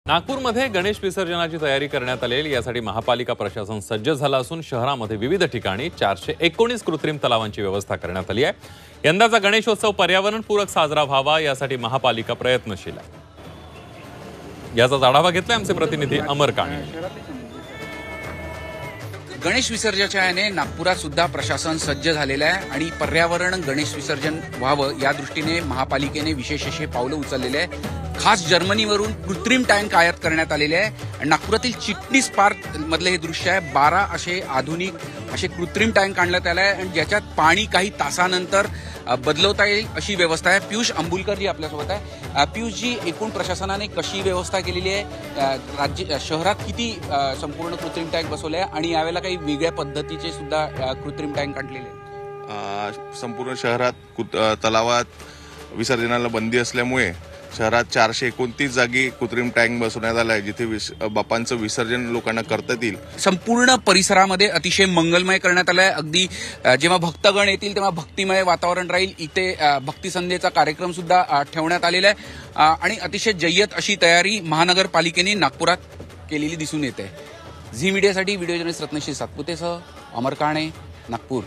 नागपूरमध्ये गणेश विसर्जनाची तयारी करण्यात आली। यासाठी महापालिका प्रशासन सज्ज झालं असून शहरामध्ये विविध ठिकाणी 419 कृत्रिम तलावांची व्यवस्था करण्यात आली आहे। यंदाचा गणेशोत्सव पर्यावरणपूरक साजरा व्हावा यासाठी महापालिका प्रयत्नशील आहे। याचा आढावा घेतलाय आमचे प्रतिनिधी अमर काणे। गणेश विसर्जनाच्या याने नागपुरात सुद्धा प्रशासन सज्ज झालेलं आहे आणि पर्यावरण गणेश विसर्जन व्हावं या दृष्टीने महापालिकेने विशेष असे पावलं उचललेले आहे। खास जर्मनीवरून कृत्रिम टँक आयात करण्यात आलेले आहे आणि नागपुरातील चिटणीस पार्क मधले हे दृश्य आहे। 12 असे आधुनिक असे कृत्रिम टँक आणण्यात आले आहे आणि ज्याच्यात पाणी काही तासानंतर बदलवता येईल अशी व्यवस्था आहे। पियुष अंबुलकर जी आपल्यासोबत आहे। पियुष जी, एकूण प्रशासनाने कशी व्यवस्था केलेली आहे? शहरात किती संपूर्ण कृत्रिम टँक बसवले आहे आणि यावेळेला काही वेगळ्या पद्धतीचे सुद्धा कृत्रिम टँक आणलेले? संपूर्ण शहरात तलावात विसर्जनाला बंदी असल्यामुळे शहरात 429 जागी कृत्रिम टँक बसवण्यात आला आहे, जिथे बाप्पांचं विसर्जन लोकांना करता येईल। संपूर्ण परिसरामध्ये अतिशय मंगलमय करण्यात आलं आहे। अगदी जेव्हा भक्तगण येतील तेव्हा भक्तिमय वातावरण राहील। इथे भक्ती संध्येचा कार्यक्रम सुद्धा ठेवण्यात आलेला आहे आणि अतिशय जय्यत अशी तयारी महानगरपालिकेने नागपुरात केलेली दिसून येते। झी मीडियासाठी व्हिडिओ जर्नलिस्ट रत्नश्री सातपुतेसह अमर काणे, नागपूर।